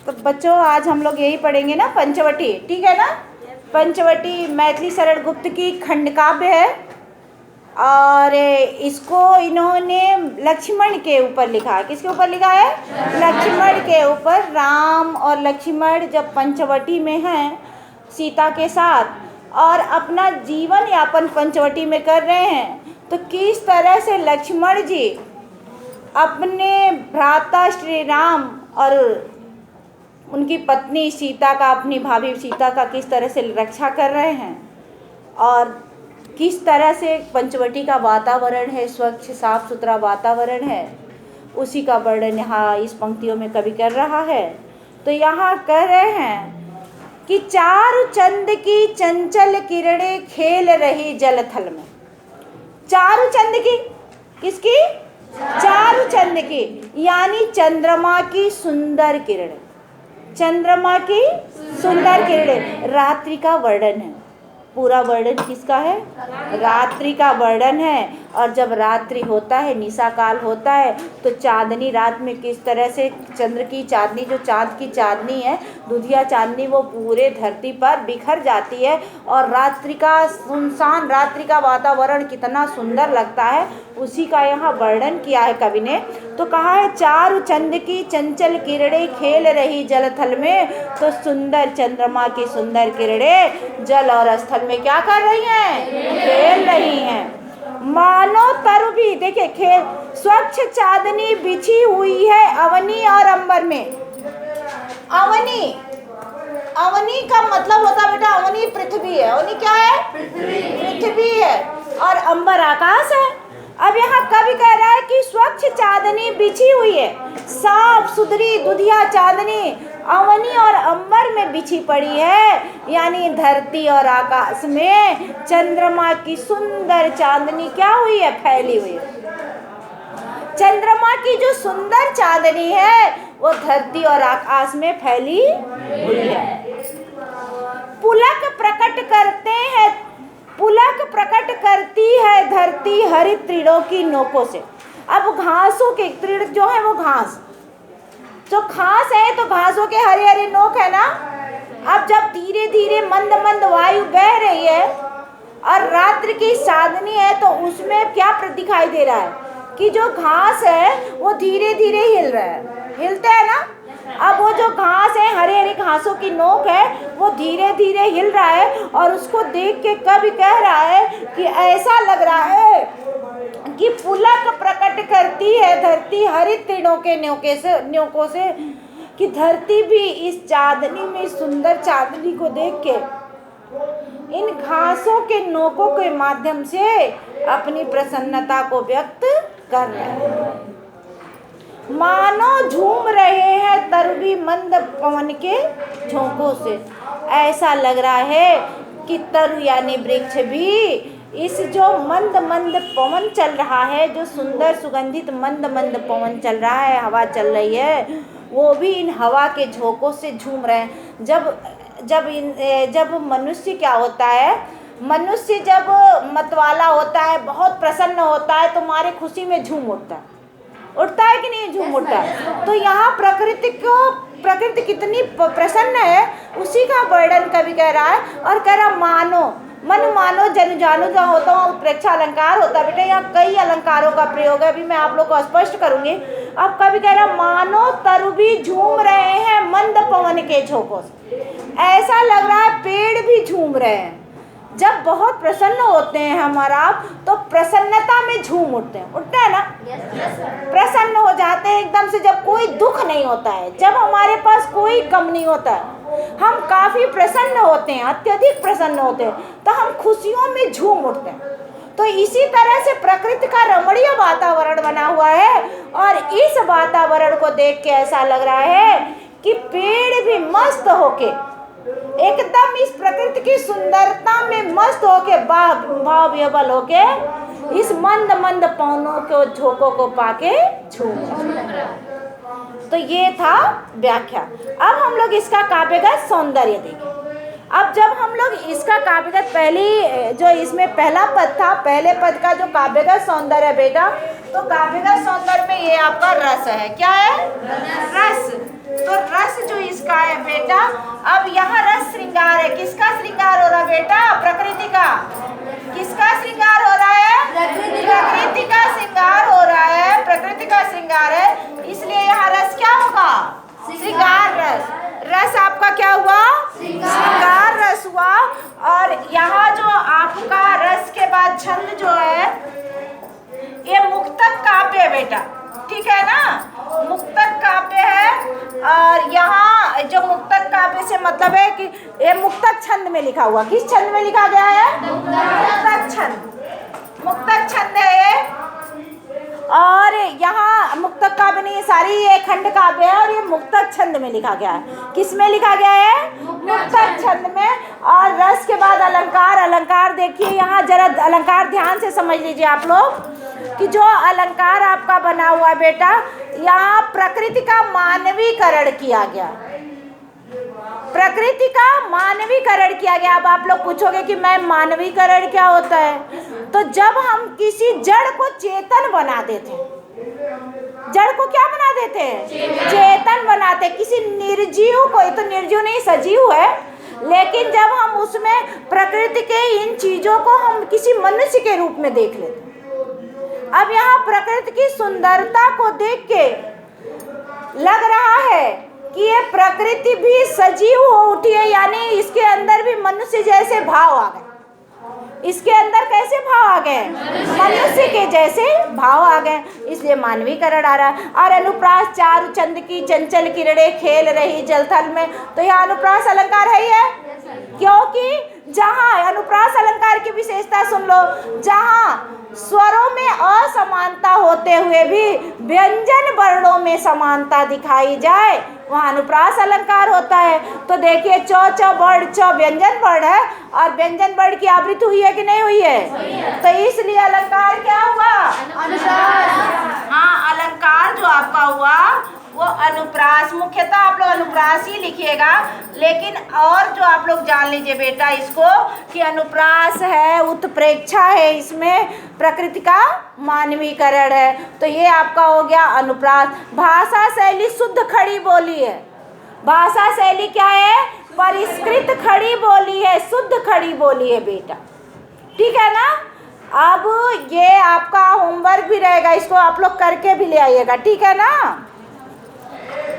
तो बच्चों आज हम लोग यही पढ़ेंगे ना, पंचवटी, ठीक है ना। पंचवटी मैथिली शरण गुप्त की खंडकाव्य है और इसको इन्होंने लक्ष्मण के ऊपर लिखा है। किसके ऊपर लिखा है? लक्ष्मण के ऊपर। राम और लक्ष्मण जब पंचवटी में हैं सीता के साथ और अपना जीवन यापन पंचवटी में कर रहे हैं, तो किस तरह से लक्ष्मण जी अपने भ्राता श्री राम और उनकी पत्नी सीता का, अपनी भाभी सीता का किस तरह से रक्षा कर रहे हैं और किस तरह से पंचवटी का वातावरण है, स्वच्छ साफ सुथरा वातावरण है, उसी का वर्णन यहाँ इस पंक्तियों में कवि कर रहा है। तो यहाँ कह रहे हैं कि चारु चंद की चंचल किरणें खेल रही जलथल में। चारु चंद की, किसकी? चारु चंद की, यानी चंद्रमा की सुंदर किरणें। चंद्रमा की सुंदर किरणें, रात्रि का वर्णन है। पूरा वर्णन किसका है? रात्रि का वर्णन है। और जब रात्रि होता है, निशा काल होता है, तो चांदनी रात में किस तरह से चंद्र की चांदनी, जो चांद की चांदनी है, दुधिया चांदनी, वो पूरे धरती पर बिखर जाती है और रात्रि का सुनसान, रात्रि का वातावरण कितना सुंदर लगता है, उसी का यहाँ वर्णन किया है कवि ने। तो कहा है चारु चंद की चंचल किरणें खेल रही जलथल में, तो सुंदर चंद्रमा की सुंदर किरणें जल और स्थल में क्या कर रही हैं? खेल रही हैं। मानो तरु भी, देखिए, खेल, स्वच्छ चांदनी बिछी हुई है अवनी और अंबर में। अवनी, अवनी का मतलब होता बेटा, अवनी पृथ्वी है। अवनी क्या है? पृथ्वी है। और अंबर आकाश है। अब यहाँ कवि कह रहा है कि स्वच्छ चांदनी बिछी हुई है, साफ सुथरी दुधिया चांदनी अवनी और अंबर में बिछी पड़ी है, यानी धरती और आकाश में चंद्रमा की सुंदर चांदनी क्या हुई है? फैली हुई है। चंद्रमा की जो सुंदर चांदनी है वो धरती और आकाश में फैली हुई है। पुलक प्रकट करते हैं, पुलक प्रकट करती है धरती हरित तृणों की नोकों से। अब घासों के तृण जो है, वो घास, जो घास है, तो घासों के हरे हरे नोक है ना। अब जब धीरे धीरे मंद मंद वायु बह रही है और रात्रि की चांदनी है, तो उसमें क्या दिखाई दे रहा है कि जो घास है वो धीरे धीरे हिल रहा है, हिलते हैं ना। अब वो जो घास है, हरे हरे घासों की नोक है, वो धीरे धीरे हिल रहा है और उसको देख के कवि कह रहा है कि ऐसा लग रहा है कि पुलक प्रकट करती है धरती हरित तृणों के न्योकों से, कि धरती भी इस चांदनी में, सुंदर चांदनी को देख के, इन घासों के नोकों के माध्यम से अपनी प्रसन्नता को व्यक्त कर रहे हैं। मानो झूम रहे हैं तरवी मंद पवन के झोंकों से। ऐसा लग रहा है कि तरु यानी वृक्ष भी इस जो मंद मंद पवन चल रहा है, जो सुंदर सुगंधित मंद मंद पवन चल रहा है, हवा चल रही है, वो भी इन हवा के झोंकों से झूम रहे हैं। जब मनुष्य क्या होता है, मनुष्य जब मतवाला होता है, बहुत प्रसन्न होता है, तो मारे खुशी में झूम उठता है कि नहीं? झूम उठता है। तो यहाँ प्रकृति कितनी प्रसन्न है, उसी का वर्णन कवि कह रहा है। और कह रहा मानो, मन मानो जन जानो, जहाँ होता है उत्प्रेक्षा अलंकार होता है बेटा। यहाँ कई अलंकारों का प्रयोग है, अभी मैं आप लोग को स्पष्ट करूंगी। अब कवि कह रहा मानो तरु भी झूम रहे हैं मंद पवन के झोंकों से। ऐसा लग रहा है पेड़ भी झूम रहे हैं। जब बहुत प्रसन्न होते हैं हमारा, तो प्रसन्नता में झूम उठते हैं ना। प्रसन्न हो जाते हैं एकदम से, जब कोई दुख नहीं होता है, जब हमारे पास कोई कम नहीं होता है, हम काफ़ी प्रसन्न होते हैं, अत्यधिक प्रसन्न होते हैं, तो हम खुशियों में झूम उठते हैं। तो इसी तरह से प्रकृति का रमणीय वातावरण बना हुआ है और इस वातावरण को देख के ऐसा लग रहा है कि पेड़ भी मस्त होके, एकदम इस प्रकृति की सुंदरता में मस्त होके, भाव विह्वल होके, इस मंद मंद पवनों के झोंकों को पाके झूम। तो ये था व्याख्या। अब हम लोग इसका काव्यगत सौंदर्य देखें। अब जब हम लोग इसका काव्यगत, पहली जो इसमें पहला पद था, पहले पद का जो काव्यगत सौंदर्य है बेटा, तो काव्यगत सौंदर्य में ये आपका रस है। क्या है? रस। तो रस जो इसका है बेटा, अब यहाँ रस श्रृंगार है। किसका श्रृंगार हो रहा है बेटा? प्रकृति का। किसका श्रृंगार हो रहा है? प्रकृति का श्रृंगार हो रहा है, प्रकृति का श्रृंगार है। इसलिए यहाँ रस क्या होगा? श्रृंगार रस। रस आपका क्या हुआ? श्रृंगार रस हुआ। और यहाँ जो आपका रस के बाद छंद जो है, ये मुक्तक काव्य है बेटा, ठीक है ना? मुक्तक काव्य है। और यहाँ जो मुक्तक काव्य से मतलब है कि ये मुक्तक छंद में लिखा हुआ। किस छंद में लिखा गया है? मुक्तक छंद। मुक्तक छंद है ये। और यहाँ मुक्तक काव्य नहीं, सारी ये खंड काव्य है और ये मुक्तक छंद में लिखा गया है। किस में लिखा गया है? मुक्तक छंद में। और रस के बाद अलंकार। अलंकार देखिए यहाँ जरा, अलंकार ध्यान से समझ लीजिए आप लोग कि जो अलंकार आपका बना हुआ है बेटा, यहाँ प्रकृति का मानवीकरण किया गया। प्रकृति का मानवीकरण किया गया। अब आप लोग पूछोगे कि मैम मानवीकरण क्या होता है? तो जब हम किसी जड़ को चेतन बना देते, जड़ को क्या बना देते हैं? चेतन बनाते। किसी निर्जीव को, ये तो निर्जीव नहीं सजीव है, लेकिन जब हम उसमें प्रकृति के इन चीजों को हम किसी मनुष्य के रूप में देख लेते। अब यहाँ प्रकृति की सुंदरता को देख के लग रहा है कि ये प्रकृति भी सजीव हो उठी है, यानी इसके अंदर भी मनुष्य जैसे भाव आ गए। इसके अंदर कैसे भाव आ गए? मनुष्य के जैसे भाव आ गए, इसलिए मानवीकरण आ रहा है। और अनुप्रास चारु चंद की चंचल किरणें खेल रही जलथल में, तो यह अनुप्रास अलंकार है ही है। क्योंकि जहाँ अनुप्रास अलंकार की विशेषता सुन लो, जहाँ स्वरों में असमानता होते हुए भी व्यंजन वर्णों में समानता दिखाई जाए, वहाँ अनुप्रास अलंकार होता है। तो देखिए च च वर्ण, च व्यंजन वर्ण है और व्यंजन वर्ण की आवृत्ति हुई है कि नहीं हुई है? तो इसलिए अलंकार क्या हुआ? हाँ, अलंकार जो आपका हुआ वो अनुप्रास। मुख्यतः आप लोग अनुप्रास ही लिखिएगा, लेकिन और जो आप लोग जान लीजिए बेटा इसको कि अनुप्रास है, उत्प्रेक्षा है, इसमें प्रकृति का मानवीकरण है। तो ये आपका हो गया अनुप्रास। भाषा शैली शुद्ध खड़ी बोली है। भाषा शैली क्या है? परिष्कृत खड़ी बोली है, शुद्ध खड़ी बोली है बेटा, ठीक है ना? अब ये आपका होमवर्क भी रहेगा, इसको आप लोग करके भी ले आइएगा, ठीक है ना?